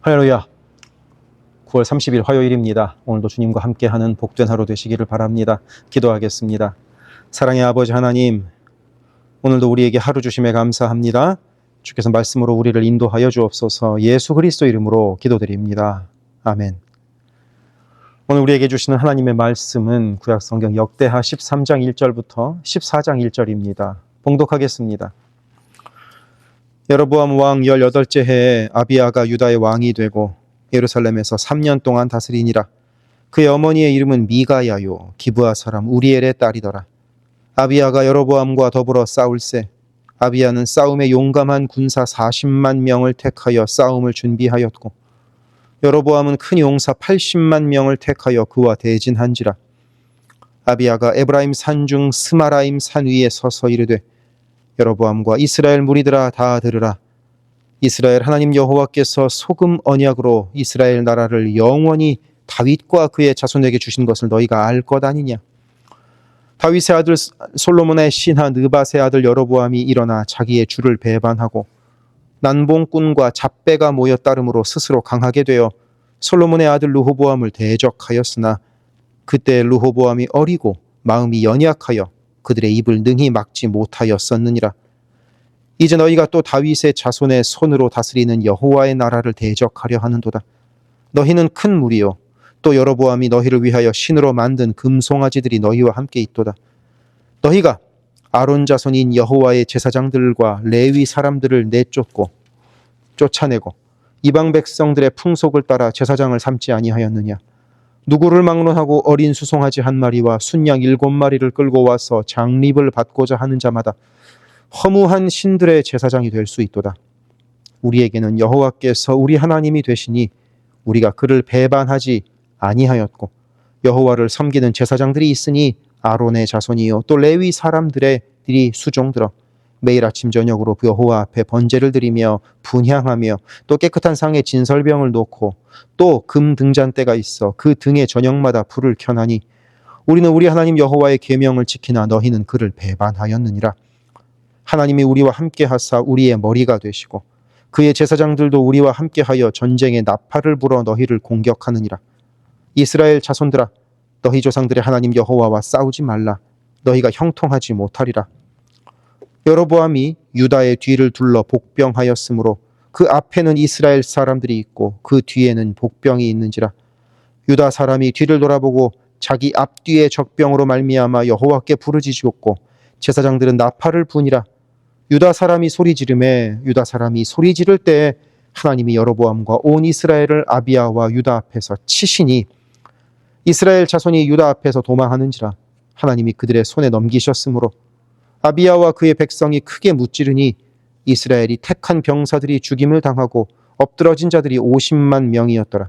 할렐루야. 9월 30일 화요일입니다. 오늘도 주님과 함께하는 복된 하루 되시기를 바랍니다. 기도하겠습니다. 사랑의 아버지 하나님, 오늘도 우리에게 하루 주심에 감사합니다. 주께서 말씀으로 우리를 인도하여 주옵소서. 예수 그리스도 이름으로 기도드립니다. 아멘. 오늘 우리에게 주시는 하나님의 말씀은 구약성경 역대하 13장 1절부터 14장 1절입니다. 봉독하겠습니다. 여로보암 왕 18째 해에 아비야가 유다의 왕이 되고 예루살렘에서 3년 동안 다스리니라. 그의 어머니의 이름은 미가야요 기브아 사람 우리엘의 딸이더라. 아비야가 여로보암과 더불어 싸울세. 아비야는 싸움에 용감한 군사 40만 명을 택하여 싸움을 준비하였고 여로보암은 큰 용사 80만 명을 택하여 그와 대진한지라. 아비야가 에브라임 산중 스마라임 산 위에 서서 이르되 여로보암과 이스라엘 무리들아 다 들으라. 이스라엘 하나님 여호와께서 소금 언약으로 이스라엘 나라를 영원히 다윗과 그의 자손에게 주신 것을 너희가 알 것 아니냐. 다윗의 아들 솔로몬의 신하 느밧의 아들 여로보암이 일어나 자기의 주를 배반하고 난봉꾼과 잡배가 모여 따름으로 스스로 강하게 되어 솔로몬의 아들 르호보암을 대적하였으나 그때 르호보암이 어리고 마음이 연약하여 그들의 입을 능히 막지 못하였었느니라. 이제 너희가 또 다윗의 자손의 손으로 다스리는 여호와의 나라를 대적하려 하는도다. 너희는 큰 무리요 또 여로보암이 너희를 위하여 신으로 만든 금송아지들이 너희와 함께 있도다. 너희가 아론 자손인 여호와의 제사장들과 레위 사람들을 쫓아내고 이방 백성들의 풍속을 따라 제사장을 삼지 아니하였느냐. 누구를 막론하고 어린 수송아지 한 마리와 순양 7마리를 끌고 와서 장립을 받고자 하는 자마다 허무한 신들의 제사장이 될 수 있도다. 우리에게는 여호와께서 우리 하나님이 되시니 우리가 그를 배반하지 아니하였고 여호와를 섬기는 제사장들이 있으니 아론의 자손이요 또 레위 사람들이 수종들어 매일 아침 저녁으로 여호와 앞에 번제를 드리며 분향하며 또 깨끗한 상에 진설병을 놓고 또 금 등잔대가 있어 그 등에 저녁마다 불을 켜나니 우리는 우리 하나님 여호와의 계명을 지키나 너희는 그를 배반하였느니라. 하나님이 우리와 함께 하사 우리의 머리가 되시고 그의 제사장들도 우리와 함께하여 전쟁에 나팔을 불어 너희를 공격하느니라. 이스라엘 자손들아 너희 조상들의 하나님 여호와와 싸우지 말라. 너희가 형통하지 못하리라. 여로보암이 유다의 뒤를 둘러 복병하였으므로 그 앞에는 이스라엘 사람들이 있고 그 뒤에는 복병이 있는지라. 유다 사람이 뒤를 돌아보고 자기 앞뒤의 적병으로 말미암아 여호와께 부르짖었고 제사장들은 나팔을 부니라. 유다 사람이 소리 지를 때에 하나님이 여로보암과 온 이스라엘을 아비야와 유다 앞에서 치시니 이스라엘 자손이 유다 앞에서 도망하는지라. 하나님이 그들의 손에 넘기셨으므로 아비야와 그의 백성이 크게 무찌르니 이스라엘이 택한 병사들이 죽임을 당하고 엎드러진 자들이 50만 명이었더라.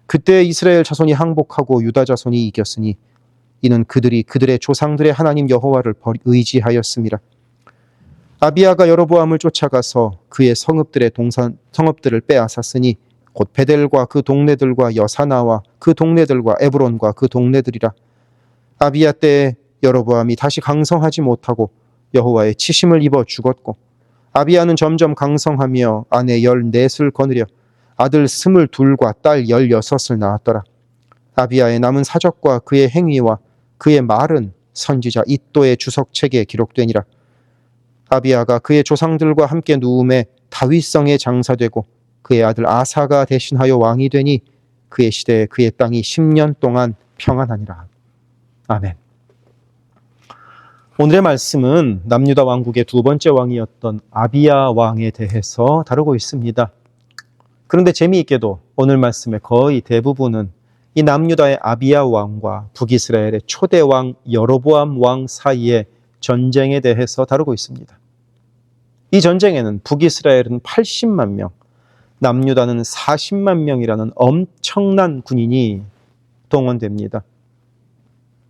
그때 이스라엘 자손이 항복하고 유다 자손이 이겼으니 이는 그들이 그들의 조상들의 하나님 여호와를 의지하였음이라. 아비야가 여로보암을 쫓아가서 그의 성읍들을 빼앗았으니 곧 베델과 그 동네들과 여사나와 그 동네들과 에브론과 그 동네들이라. 아비야 때에 여로보암이 다시 강성하지 못하고 여호와의 치심을 입어 죽었고 아비야는 점점 강성하며 아내 14을 거느려 아들 22과 딸 16을 낳았더라. 아비야의 남은 사적과 그의 행위와 그의 말은 선지자 이도의 주석책에 기록되니라. 아비야가 그의 조상들과 함께 누움에 다윗성에 장사되고 그의 아들 아사가 대신하여 왕이 되니 그의 시대에 그의 땅이 10년 동안 평안하니라. 아멘. 오늘의 말씀은 남유다 왕국의 두 번째 왕이었던 아비야 왕에 대해서 다루고 있습니다. 그런데 재미있게도 오늘 말씀의 거의 대부분은 이 남유다의 아비야 왕과 북이스라엘의 초대 왕 여로보암 왕 사이의 전쟁에 대해서 다루고 있습니다. 이 전쟁에는 북이스라엘은 80만 명, 남유다는 40만 명이라는 엄청난 군인이 동원됩니다.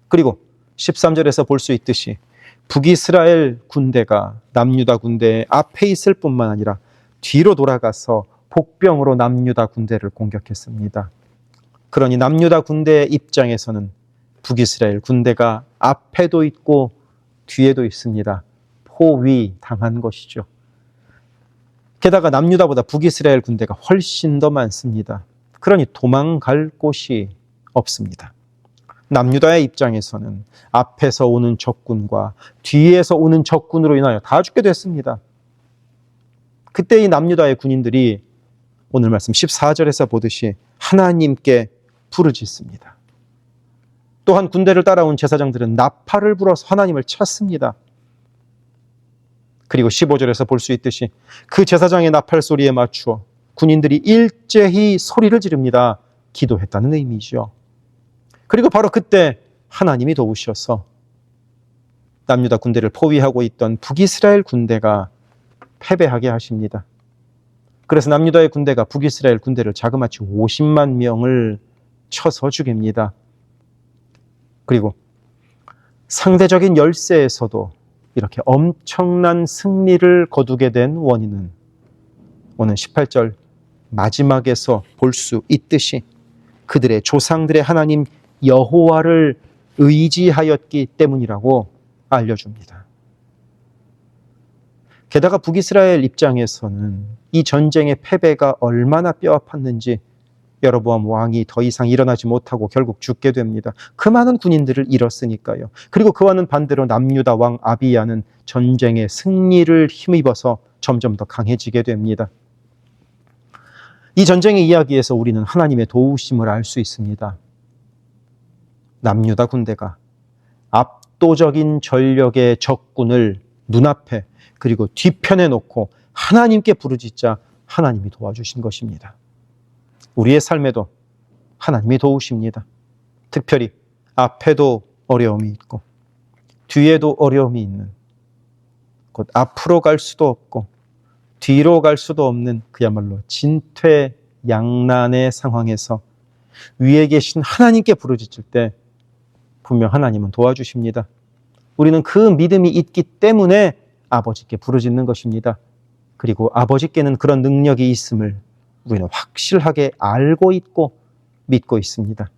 그리고 13절에서 볼 수 있듯이 북이스라엘 군대가 남유다 군대의 앞에 있을 뿐만 아니라 뒤로 돌아가서 복병으로 남유다 군대를 공격했습니다. 그러니 남유다 군대의 입장에서는 북이스라엘 군대가 앞에도 있고 뒤에도 있습니다. 포위 당한 것이죠. 게다가 남유다보다 북이스라엘 군대가 훨씬 더 많습니다. 그러니 도망갈 곳이 없습니다. 남유다의 입장에서는 앞에서 오는 적군과 뒤에서 오는 적군으로 인하여 다 죽게 됐습니다. 그때 이 남유다의 군인들이 오늘 말씀 14절에서 보듯이 하나님께 부르짖습니다. 또한 군대를 따라온 제사장들은 나팔을 불어서 하나님을 찾습니다. 그리고 15절에서 볼 수 있듯이 그 제사장의 나팔 소리에 맞추어 군인들이 일제히 소리를 지릅니다. 기도했다는 의미죠. 그리고 바로 그때 하나님이 도우셔서 남유다 군대를 포위하고 있던 북이스라엘 군대가 패배하게 하십니다. 그래서 남유다의 군대가 북이스라엘 군대를 자그마치 50만 명을 쳐서 죽입니다. 그리고 상대적인 열세에서도 이렇게 엄청난 승리를 거두게 된 원인은 오늘 18절 마지막에서 볼 수 있듯이 그들의 조상들의 하나님 여호와를 의지하였기 때문이라고 알려줍니다. 게다가 북이스라엘 입장에서는 이 전쟁의 패배가 얼마나 뼈아팠는지 여로보암 왕이 더 이상 일어나지 못하고 결국 죽게 됩니다. 그 많은 군인들을 잃었으니까요. 그리고 그와는 반대로 남유다 왕 아비야는 전쟁의 승리를 힘입어서 점점 더 강해지게 됩니다. 이 전쟁의 이야기에서 우리는 하나님의 도우심을 알 수 있습니다. 남유다 군대가 압도적인 전력의 적군을 눈앞에 그리고 뒤편에 놓고 하나님께 부르짖자 하나님이 도와주신 것입니다. 우리의 삶에도 하나님이 도우십니다. 특별히 앞에도 어려움이 있고 뒤에도 어려움이 있는, 곧 앞으로 갈 수도 없고 뒤로 갈 수도 없는 그야말로 진퇴양난의 상황에서 위에 계신 하나님께 부르짖을 때 분명 하나님은 도와주십니다. 우리는 그 믿음이 있기 때문에 아버지께 부르짖는 것입니다. 그리고 아버지께는 그런 능력이 있음을 우리는 확실하게 알고 있고 믿고 있습니다.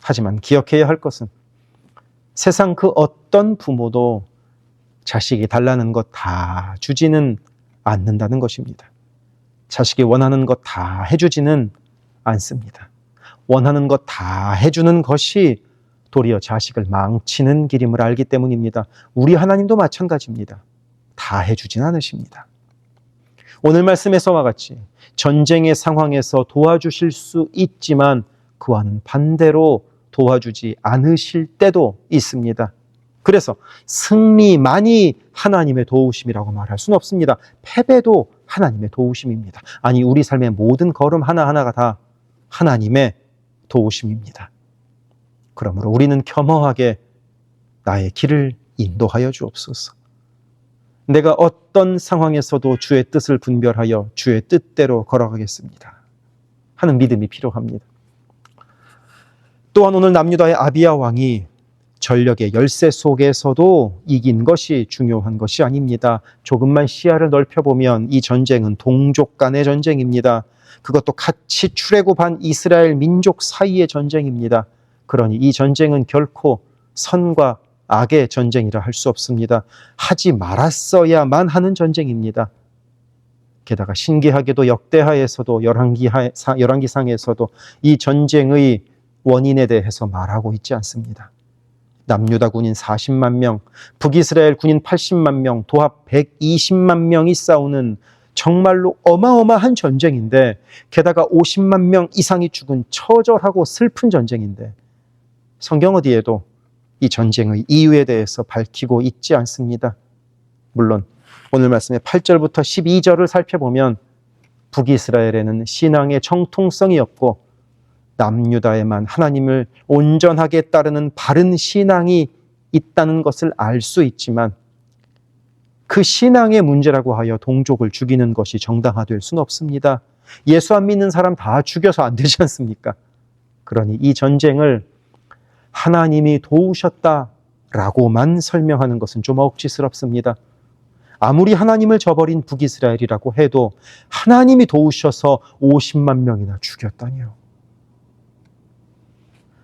하지만 기억해야 할 것은 세상 그 어떤 부모도 자식이 달라는 것 다 주지는 않는다는 것입니다. 자식이 원하는 것 다 해주지는 않습니다. 원하는 것 다 해주는 것이 도리어 자식을 망치는 길임을 알기 때문입니다. 우리 하나님도 마찬가지입니다. 다 해주진 않으십니다. 오늘 말씀에서와 같이 전쟁의 상황에서 도와주실 수 있지만 그와는 반대로 도와주지 않으실 때도 있습니다. 그래서 승리만이 하나님의 도우심이라고 말할 수는 없습니다. 패배도 하나님의 도우심입니다. 아니, 우리 삶의 모든 걸음 하나하나가 다 하나님의 도우심입니다. 그러므로 우리는 겸허하게 나의 길을 인도하여 주옵소서. 내가 어떤 상황에서도 주의 뜻을 분별하여 주의 뜻대로 걸어가겠습니다 하는 믿음이 필요합니다. 또한 오늘 남유다의 아비야 왕이 전력의 열세 속에서도 이긴 것이 중요한 것이 아닙니다. 조금만 시야를 넓혀보면 이 전쟁은 동족 간의 전쟁입니다. 그것도 같이 출애굽한 이스라엘 민족 사이의 전쟁입니다. 그러니 이 전쟁은 결코 선과 악의 전쟁이라 할 수 없습니다. 하지 말았어야만 하는 전쟁입니다. 게다가 신기하게도 역대하에서도 열왕기상에서도 이 전쟁의 원인에 대해서 말하고 있지 않습니다. 남유다 군인 40만 명, 북이스라엘 군인 80만 명, 도합 120만 명이 싸우는 정말로 어마어마한 전쟁인데, 게다가 50만 명 이상이 죽은 처절하고 슬픈 전쟁인데 성경 어디에도 이 전쟁의 이유에 대해서 밝히고 있지 않습니다. 물론 오늘 말씀의 8절부터 12절을 살펴보면 북이스라엘에는 신앙의 정통성이 없고 남유다에만 하나님을 온전하게 따르는 바른 신앙이 있다는 것을 알 수 있지만 그 신앙의 문제라고 하여 동족을 죽이는 것이 정당화될 수는 없습니다. 예수 안 믿는 사람 다 죽여서 안 되지 않습니까? 그러니 이 전쟁을 하나님이 도우셨다라고만 설명하는 것은 좀 억지스럽습니다. 아무리 하나님을 저버린 북이스라엘이라고 해도 하나님이 도우셔서 50만 명이나 죽였다니요.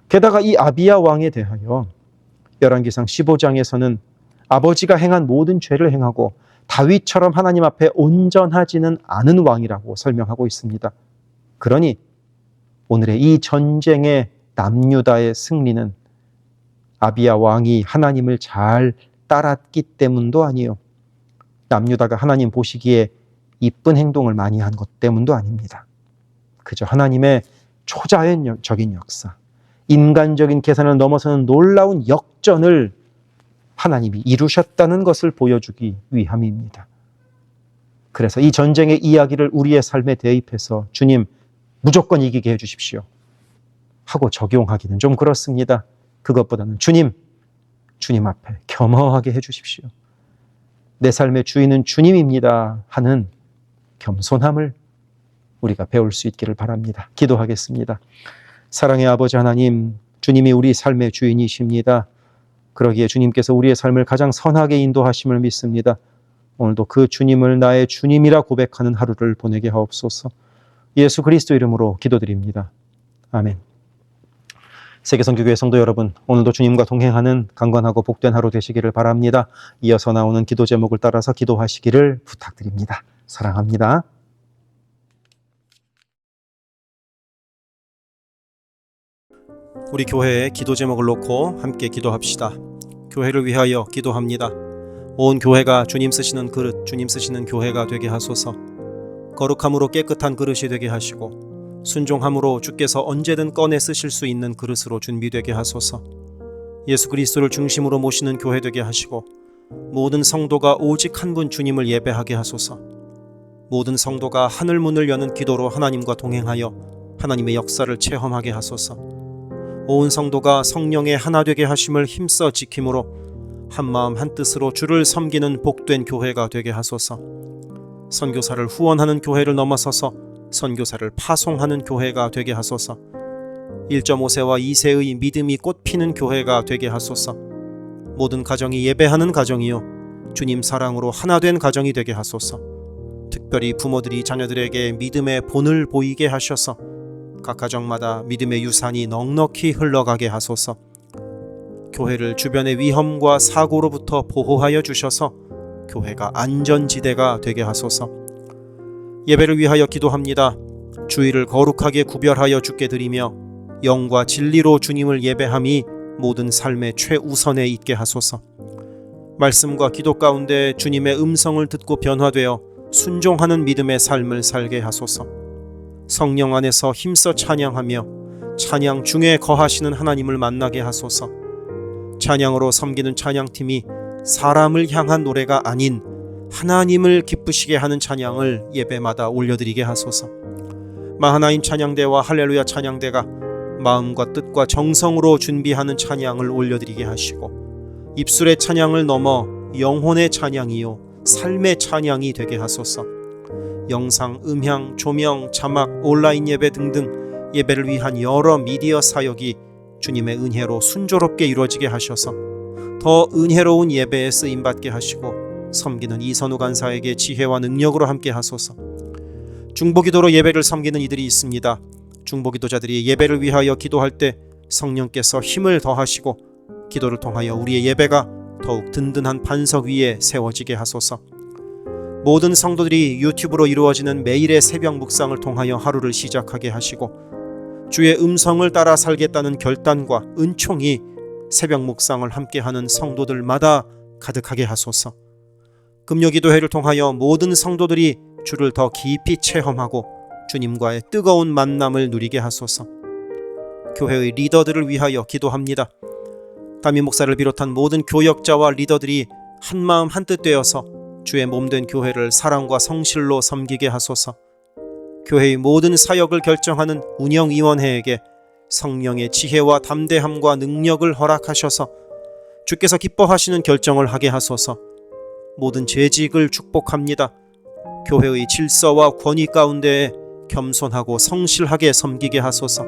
게다가 이 아비야 왕에 대하여 열왕기상 15장에서는 아버지가 행한 모든 죄를 행하고 다윗처럼 하나님 앞에 온전하지는 않은 왕이라고 설명하고 있습니다. 그러니 오늘의 이 전쟁의 남유다의 승리는 아비야 왕이 하나님을 잘 따랐기 때문도 아니요, 남유다가 하나님 보시기에 이쁜 행동을 많이 한 것 때문도 아닙니다. 그저 하나님의 초자연적인 역사, 인간적인 계산을 넘어서는 놀라운 역전을 하나님이 이루셨다는 것을 보여주기 위함입니다. 그래서 이 전쟁의 이야기를 우리의 삶에 대입해서 주님 무조건 이기게 해주십시오 하고 적용하기는 좀 그렇습니다. 그것보다는 주님 앞에 겸허하게 해주십시오. 내 삶의 주인은 주님입니다 하는 겸손함을 우리가 배울 수 있기를 바랍니다. 기도하겠습니다. 사랑의 아버지 하나님, 주님이 우리 삶의 주인이십니다. 그러기에 주님께서 우리의 삶을 가장 선하게 인도하심을 믿습니다. 오늘도 그 주님을 나의 주님이라 고백하는 하루를 보내게 하옵소서. 예수 그리스도 이름으로 기도드립니다. 아멘. 세계선교교회 성도 여러분, 오늘도 주님과 동행하는 강건하고 복된 하루 되시기를 바랍니다. 이어서 나오는 기도 제목을 따라서 기도하시기를 부탁드립니다. 사랑합니다. 우리 교회의 기도 제목을 놓고 함께 기도합시다. 교회를 위하여 기도합니다. 온 교회가 주님 쓰시는 그릇, 주님 쓰시는 교회가 되게 하소서. 거룩함으로 깨끗한 그릇이 되게 하시고 순종함으로 주께서 언제든 꺼내 쓰실 수 있는 그릇으로 준비되게 하소서. 예수 그리스도를 중심으로 모시는 교회 되게 하시고 모든 성도가 오직 한 분 주님을 예배하게 하소서. 모든 성도가 하늘 문을 여는 기도로 하나님과 동행하여 하나님의 역사를 체험하게 하소서. 온 성도가 성령의 하나 되게 하심을 힘써 지킴으로 한마음 한뜻으로 주를 섬기는 복된 교회가 되게 하소서. 선교사를 후원하는 교회를 넘어서서 선교사를 파송하는 교회가 되게 하소서. 1.5세와 2세의 믿음이 꽃피는 교회가 되게 하소서. 모든 가정이 예배하는 가정이요 주님 사랑으로 하나 된 가정이 되게 하소서. 특별히 부모들이 자녀들에게 믿음의 본을 보이게 하셔서 각 가정마다 믿음의 유산이 넉넉히 흘러가게 하소서. 교회를 주변의 위험과 사고로부터 보호하여 주셔서 교회가 안전지대가 되게 하소서. 예배를 위하여 기도합니다. 주일을 거룩하게 구별하여 주께 드리며 영과 진리로 주님을 예배함이 모든 삶의 최우선에 있게 하소서. 말씀과 기도 가운데 주님의 음성을 듣고 변화되어 순종하는 믿음의 삶을 살게 하소서. 성령 안에서 힘써 찬양하며 찬양 중에 거하시는 하나님을 만나게 하소서. 찬양으로 섬기는 찬양팀이 사람을 향한 노래가 아닌 하나님을 기쁘시게 하는 찬양을 예배마다 올려드리게 하소서. 마하나임 찬양대와 할렐루야 찬양대가 마음과 뜻과 정성으로 준비하는 찬양을 올려드리게 하시고 입술의 찬양을 넘어 영혼의 찬양이요 삶의 찬양이 되게 하소서. 영상, 음향, 조명, 자막, 온라인 예배 등등 예배를 위한 여러 미디어 사역이 주님의 은혜로 순조롭게 이루어지게 하셔서 더 은혜로운 예배에 쓰임받게 하시고 섬기는 이선우 간사에게 지혜와 능력으로 함께 하소서. 중보기도로 예배를 섬기는 이들이 있습니다. 중보기도자들이 예배를 위하여 기도할 때 성령께서 힘을 더하시고 기도를 통하여 우리의 예배가 더욱 든든한 반석 위에 세워지게 하소서. 모든 성도들이 유튜브로 이루어지는 매일의 새벽 묵상을 통하여 하루를 시작하게 하시고 주의 음성을 따라 살겠다는 결단과 은총이 새벽 묵상을 함께하는 성도들마다 가득하게 하소서. 금요기도회를 통하여 모든 성도들이 주를 더 깊이 체험하고 주님과의 뜨거운 만남을 누리게 하소서. 교회의 리더들을 위하여 기도합니다. 담임 목사를 비롯한 모든 교역자와 리더들이 한마음 한뜻 되어서 주의 몸된 교회를 사랑과 성실로 섬기게 하소서. 교회의 모든 사역을 결정하는 운영위원회에게 성령의 지혜와 담대함과 능력을 허락하셔서 주께서 기뻐하시는 결정을 하게 하소서. 모든 재직을 축복합니다. 교회의 질서와 권위 가운데에 겸손하고 성실하게 섬기게 하소서.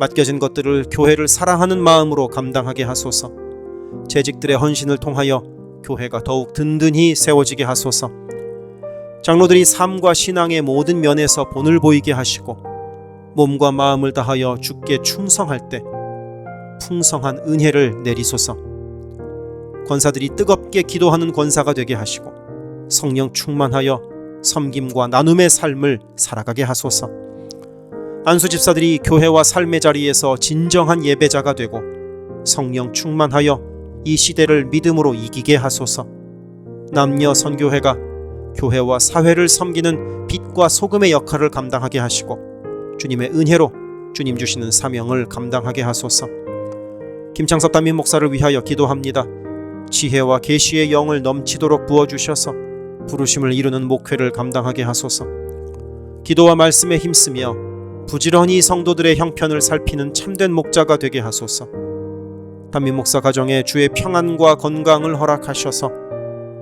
맡겨진 것들을 교회를 사랑하는 마음으로 감당하게 하소서. 재직들의 헌신을 통하여 교회가 더욱 든든히 세워지게 하소서. 장로들이 삶과 신앙의 모든 면에서 본을 보이게 하시고 몸과 마음을 다하여 주께 충성할 때 풍성한 은혜를 내리소서. 권사들이 뜨겁게 기도하는 권사가 되게 하시고 성령 충만하여 섬김과 나눔의 삶을 살아가게 하소서. 안수 집사들이 교회와 삶의 자리에서 진정한 예배자가 되고 성령 충만하여 이 시대를 믿음으로 이기게 하소서. 남녀 선교회가 교회와 사회를 섬기는 빛과 소금의 역할을 감당하게 하시고 주님의 은혜로 주님 주시는 사명을 감당하게 하소서. 김창섭 담임 목사를 위하여 기도합니다. 지혜와 계시의 영을 넘치도록 부어주셔서 부르심을 이루는 목회를 감당하게 하소서. 기도와 말씀에 힘쓰며 부지런히 성도들의 형편을 살피는 참된 목자가 되게 하소서. 담임 목사 가정에 주의 평안과 건강을 허락하셔서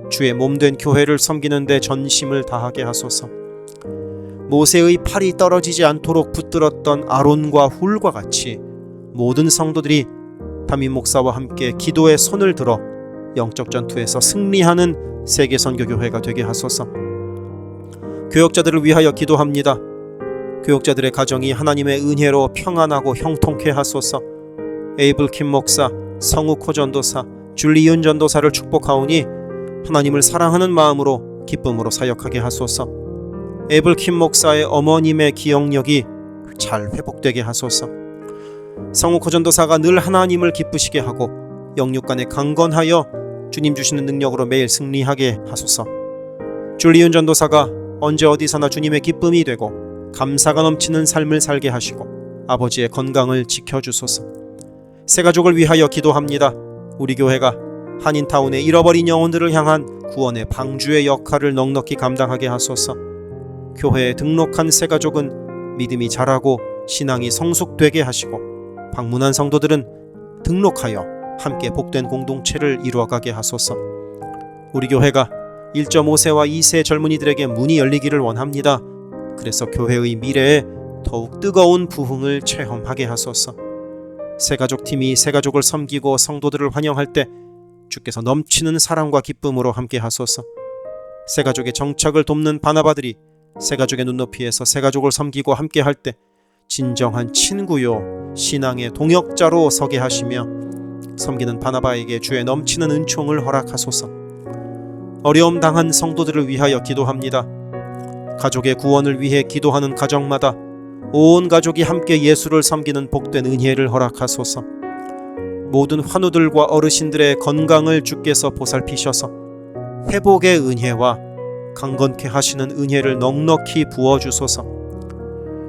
주의 몸된 교회를 섬기는 데 전심을 다하게 하소서. 모세의 팔이 떨어지지 않도록 붙들었던 아론과 훌과 같이 모든 성도들이 담임 목사와 함께 기도의 손을 들어 영적 전투에서 승리하는 세계 선교교회가 되게 하소서. 교역자들을 위하여 기도합니다. 교역자들의 가정이 하나님의 은혜로 평안하고 형통케 하소서. 에이블 킴 목사, 성욱 전도사, 줄리윤 전도사를 축복하오니 하나님을 사랑하는 마음으로 기쁨으로 사역하게 하소서. 에이블 킴 목사의 어머님의 기억력이 잘 회복되게 하소서. 성욱 전도사가 늘 하나님을 기쁘시게 하고 영육간에 강건하여 주님 주시는 능력으로 매일 승리하게 하소서. 줄리윤 전도사가 언제 어디서나 주님의 기쁨이 되고 감사가 넘치는 삶을 살게 하시고 아버지의 건강을 지켜주소서. 새가족을 위하여 기도합니다. 우리 교회가 한인타운의 잃어버린 영혼들을 향한 구원의 방주의 역할을 넉넉히 감당하게 하소서. 교회에 등록한 새가족은 믿음이 자라고 신앙이 성숙되게 하시고 방문한 성도들은 등록하여 함께 복된 공동체를 이루어가게 하소서. 우리 교회가 1.5세와 2세 젊은이들에게 문이 열리기를 원합니다. 그래서 교회의 미래에 더욱 뜨거운 부흥을 체험하게 하소서. 새가족팀이 새가족을 섬기고 성도들을 환영할 때 주께서 넘치는 사랑과 기쁨으로 함께 하소서. 새가족의 정착을 돕는 바나바들이 새가족의 눈높이에서 새가족을 섬기고 함께 할 때 진정한 친구요 신앙의 동역자로 서게 하시며 섬기는 바나바에게 주의 넘치는 은총을 허락하소서. 어려움 당한 성도들을 위하여 기도합니다. 가족의 구원을 위해 기도하는 가정마다 온 가족이 함께 예수를 섬기는 복된 은혜를 허락하소서. 모든 환우들과 어르신들의 건강을 주께서 보살피셔서 회복의 은혜와 강건케 하시는 은혜를 넉넉히 부어주소서.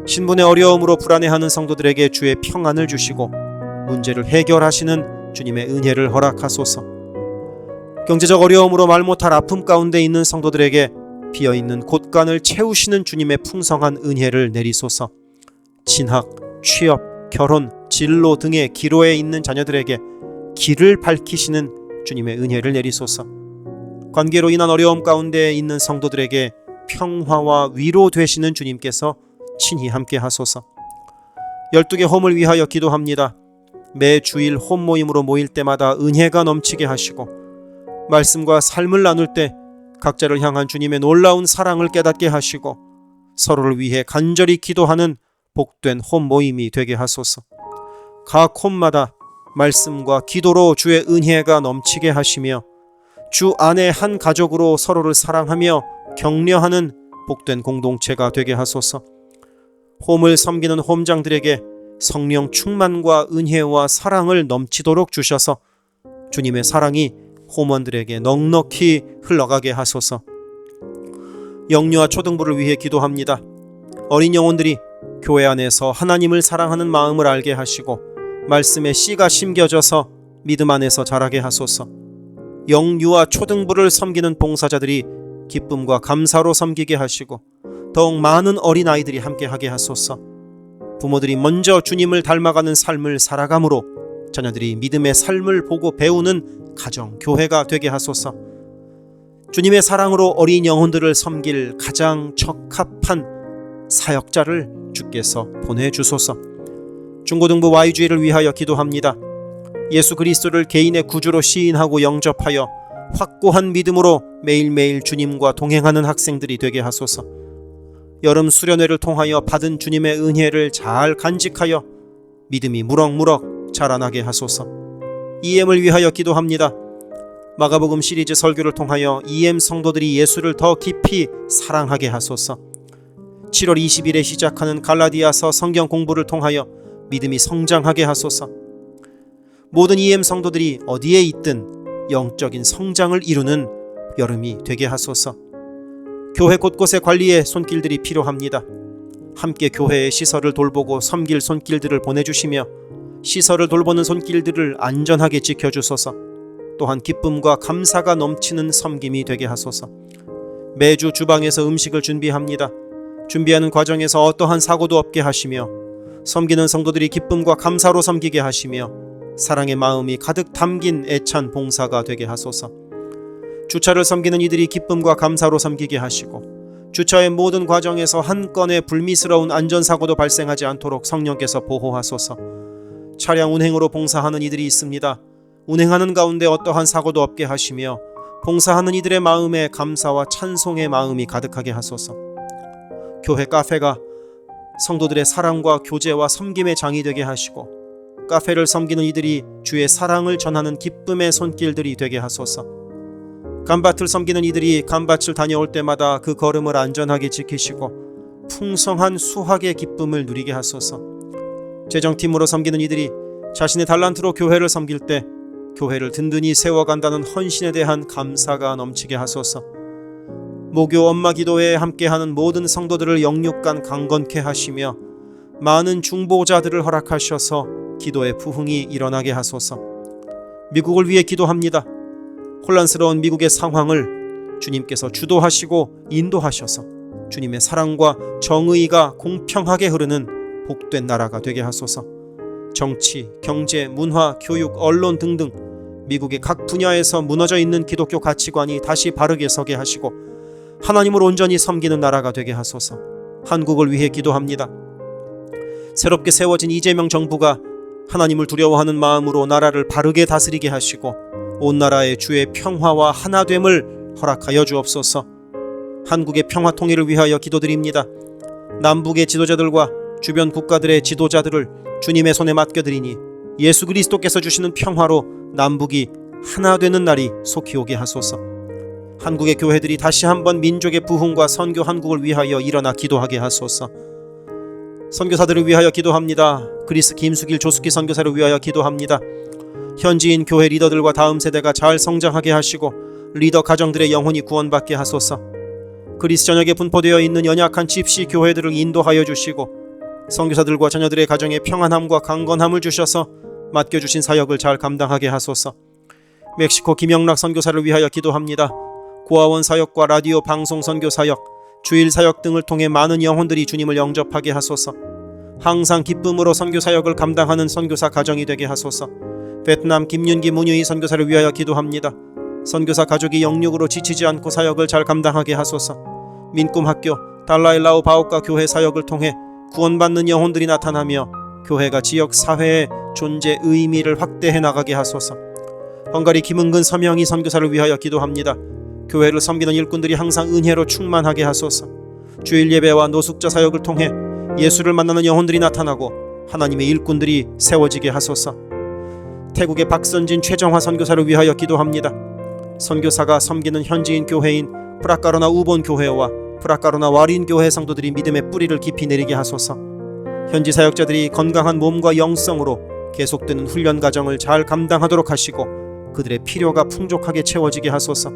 신분의 어려움으로 불안해하는 성도들에게 주의 평안을 주시고 문제를 해결하시는 주님의 은혜를 허락하소서. 경제적 어려움으로 말 못할 아픔 가운데 있는 성도들에게 비어있는 곳간을 채우시는 주님의 풍성한 은혜를 내리소서. 진학, 취업, 결혼, 진로 등의 기로에 있는 자녀들에게 길을 밝히시는 주님의 은혜를 내리소서. 관계로 인한 어려움 가운데 있는 성도들에게 평화와 위로 되시는 주님께서 친히 함께 하소서. 12개 홈을 위하여 기도합니다. 매 주일 홈 모임으로 모일 때마다 은혜가 넘치게 하시고 말씀과 삶을 나눌 때 각자를 향한 주님의 놀라운 사랑을 깨닫게 하시고 서로를 위해 간절히 기도하는 복된 홈 모임이 되게 하소서. 각 홈마다 말씀과 기도로 주의 은혜가 넘치게 하시며 주 안에 한 가족으로 서로를 사랑하며 격려하는 복된 공동체가 되게 하소서. 홈을 섬기는 홈장들에게 성령 충만과 은혜와 사랑을 넘치도록 주셔서 주님의 사랑이 홈원들에게 넉넉히 흘러가게 하소서. 영유아 초등부를 위해 기도합니다. 어린 영혼들이 교회 안에서 하나님을 사랑하는 마음을 알게 하시고 말씀의 씨가 심겨져서 믿음 안에서 자라게 하소서. 영유아 초등부를 섬기는 봉사자들이 기쁨과 감사로 섬기게 하시고 더욱 많은 어린아이들이 함께하게 하소서. 부모들이 먼저 주님을 닮아가는 삶을 살아감으로 자녀들이 믿음의 삶을 보고 배우는 가정, 교회가 되게 하소서. 주님의 사랑으로 어린 영혼들을 섬길 가장 적합한 사역자를 주께서 보내주소서. 중고등부 Y주일을 위하여 기도합니다. 예수 그리스도를 개인의 구주로 시인하고 영접하여 확고한 믿음으로 매일매일 주님과 동행하는 학생들이 되게 하소서. 여름 수련회를 통하여 받은 주님의 은혜를 잘 간직하여 믿음이 무럭무럭 자라나게 하소서. EM을 위하여 기도합니다. 마가복음 시리즈 설교를 통하여 EM 성도들이 예수를 더 깊이 사랑하게 하소서. 7월 20일에 시작하는 갈라디아서 성경 공부를 통하여 믿음이 성장하게 하소서. 모든 EM 성도들이 어디에 있든 영적인 성장을 이루는 여름이 되게 하소서. 교회 곳곳의 관리에 손길들이 필요합니다. 함께 교회의 시설을 돌보고 섬길 손길들을 보내주시며 시설을 돌보는 손길들을 안전하게 지켜주소서. 또한 기쁨과 감사가 넘치는 섬김이 되게 하소서. 매주 주방에서 음식을 준비합니다. 준비하는 과정에서 어떠한 사고도 없게 하시며 섬기는 성도들이 기쁨과 감사로 섬기게 하시며 사랑의 마음이 가득 담긴 애찬 봉사가 되게 하소서. 주차를 섬기는 이들이 기쁨과 감사로 섬기게 하시고 주차의 모든 과정에서 한 건의 불미스러운 안전사고도 발생하지 않도록 성령께서 보호하소서. 차량 운행으로 봉사하는 이들이 있습니다. 운행하는 가운데 어떠한 사고도 없게 하시며 봉사하는 이들의 마음에 감사와 찬송의 마음이 가득하게 하소서. 교회 카페가 성도들의 사랑과 교제와 섬김의 장이 되게 하시고 카페를 섬기는 이들이 주의 사랑을 전하는 기쁨의 손길들이 되게 하소서. 감밭을 섬기는 이들이 감밭을 다녀올 때마다 그 걸음을 안전하게 지키시고 풍성한 수확의 기쁨을 누리게 하소서. 재정팀으로 섬기는 이들이 자신의 달란트로 교회를 섬길 때 교회를 든든히 세워간다는 헌신에 대한 감사가 넘치게 하소서. 모교 엄마 기도회에 함께하는 모든 성도들을 영육간 강건케 하시며 많은 중보자들을 허락하셔서 기도의 부흥이 일어나게 하소서. 미국을 위해 기도합니다. 혼란스러운 미국의 상황을 주님께서 주도하시고 인도하셔서 주님의 사랑과 정의가 공평하게 흐르는 복된 나라가 되게 하소서. 정치, 경제, 문화, 교육, 언론 등등 미국의 각 분야에서 무너져 있는 기독교 가치관이 다시 바르게 서게 하시고 하나님을 온전히 섬기는 나라가 되게 하소서. 한국을 위해 기도합니다. 새롭게 세워진 이재명 정부가 하나님을 두려워하는 마음으로 나라를 바르게 다스리게 하시고 온 나라의 주의 평화와 하나됨을 허락하여 주옵소서. 한국의 평화 통일을 위하여 기도드립니다. 남북의 지도자들과 주변 국가들의 지도자들을 주님의 손에 맡겨드리니 예수 그리스도께서 주시는 평화로 남북이 하나 되는 날이 속히 오게 하소서. 한국의 교회들이 다시 한번 민족의 부흥과 선교 한국을 위하여 일어나 기도하게 하소서. 선교사들을 위하여 기도합니다. 그리스 김수길 조숙희 선교사를 위하여 기도합니다. 현지인 교회 리더들과 다음 세대가 잘 성장하게 하시고 리더 가정들의 영혼이 구원받게 하소서. 그리스 전역에 분포되어 있는 연약한 집시 교회들을 인도하여 주시고 선교사들과 자녀들의 가정에 평안함과 강건함을 주셔서 맡겨주신 사역을 잘 감당하게 하소서. 멕시코 김영락 선교사를 위하여 기도합니다. 고아원 사역과 라디오 방송 선교 사역, 주일 사역 등을 통해 많은 영혼들이 주님을 영접하게 하소서. 항상 기쁨으로 선교 사역을 감당하는 선교사 가정이 되게 하소서. 베트남 김윤기 문유희 선교사를 위하여 기도합니다. 선교사 가족이 영육으로 지치지 않고 사역을 잘 감당하게 하소서. 민꿈학교, 달라일라오 바오카 교회 사역을 통해 구원받는 영혼들이 나타나며 교회가 지역 사회의 존재 의미를 확대해 나가게 하소서. 헝가리 김은근 서명희 선교사를 위하여 기도합니다. 교회를 섬기는 일꾼들이 항상 은혜로 충만하게 하소서. 주일 예배와 노숙자 사역을 통해 예수를 만나는 영혼들이 나타나고 하나님의 일꾼들이 세워지게 하소서. 태국의 박선진 최정화 선교사를 위하여 기도합니다. 선교사가 섬기는 현지인 교회인 프라카로나 우본 교회와 프라카로나 와린 교회 성도들이 믿음의 뿌리를 깊이 내리게 하소서. 현지 사역자들이 건강한 몸과 영성으로 계속되는 훈련 과정을 잘 감당하도록 하시고 그들의 필요가 풍족하게 채워지게 하소서.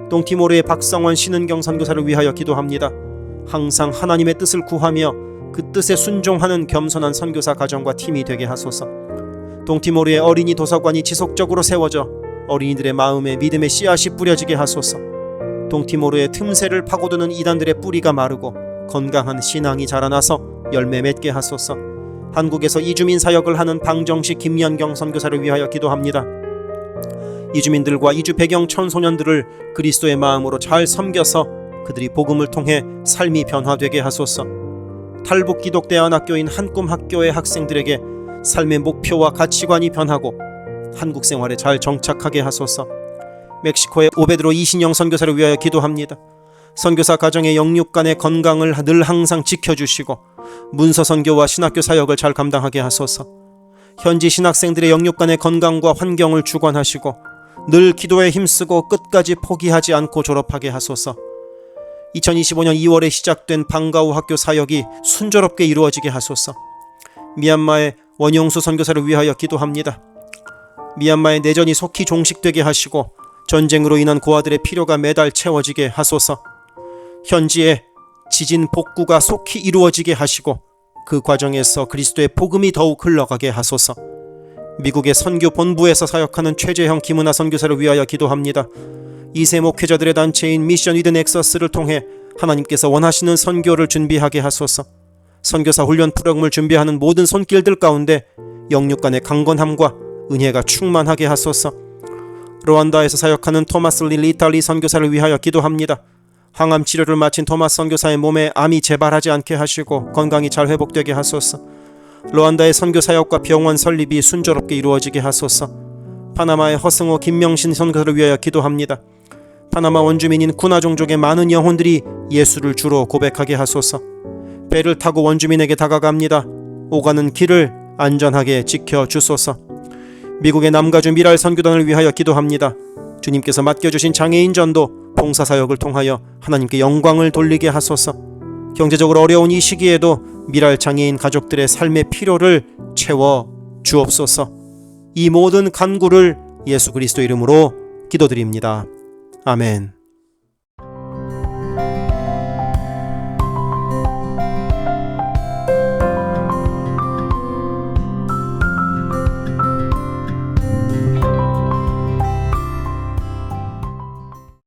동티모르의 박성원 신은경 선교사를 위하여 기도합니다. 항상 하나님의 뜻을 구하며 그 뜻에 순종하는 겸손한 선교사 가정과 팀이 되게 하소서. 동티모르의 어린이 도서관이 지속적으로 세워져 어린이들의 마음에 믿음의 씨앗이 뿌려지게 하소서. 동티모르의 틈새를 파고드는 이단들의 뿌리가 마르고 건강한 신앙이 자라나서 열매 맺게 하소서. 한국에서 이주민 사역을 하는 방정식 김연경 선교사를 위하여 기도합니다. 이주민들과 이주 배경 청소년들을 그리스도의 마음으로 잘 섬겨서 그들이 복음을 통해 삶이 변화되게 하소서. 탈북 기독대안학교인 한꿈학교의 학생들에게 삶의 목표와 가치관이 변하고 한국 생활에 잘 정착하게 하소서. 멕시코의 오베드로 이신영 선교사를 위하여 기도합니다. 선교사 가정의 영육간의 건강을 늘 항상 지켜주시고 문서 선교와 신학교 사역을 잘 감당하게 하소서. 현지 신학생들의 영육간의 건강과 환경을 주관하시고 늘 기도에 힘쓰고 끝까지 포기하지 않고 졸업하게 하소서. 2025년 2월에 시작된 방과후 학교 사역이 순조롭게 이루어지게 하소서. 미얀마의 원용수 선교사를 위하여 기도합니다. 미얀마의 내전이 속히 종식되게 하시고 전쟁으로 인한 고아들의 필요가 매달 채워지게 하소서. 현지의 지진 복구가 속히 이루어지게 하시고 그 과정에서 그리스도의 복음이 더욱 흘러가게 하소서. 미국의 선교 본부에서 사역하는 최재형 김은하 선교사를 위하여 기도합니다. 2세 목회자들의 단체인 미션 위드 넥서스를 통해 하나님께서 원하시는 선교를 준비하게 하소서. 선교사 훈련 프로그램을 준비하는 모든 손길들 가운데 영육 간의 강건함과 은혜가 충만하게 하소서. 루안다에서 사역하는 토마스 리탈리 선교사를 위하여 기도합니다. 항암 치료를 마친 토마스 선교사의 몸에 암이 재발하지 않게 하시고 건강이 잘 회복되게 하소서. 루안다의 선교 사역과 병원 설립이 순조롭게 이루어지게 하소서. 파나마의 허승호 김명신 선교사를 위하여 기도합니다. 파나마 원주민인 쿠나 종족의 많은 영혼들이 예수를 주로 고백하게 하소서. 배를 타고 원주민에게 다가갑니다. 오가는 길을 안전하게 지켜주소서. 미국의 남가주 미랄 선교단을 위하여 기도합니다. 주님께서 맡겨주신 장애인 전도 봉사사역을 통하여 하나님께 영광을 돌리게 하소서. 경제적으로 어려운 이 시기에도 미랄 장애인 가족들의 삶의 필요를 채워 주옵소서. 이 모든 간구를 예수 그리스도 이름으로 기도드립니다. 아멘.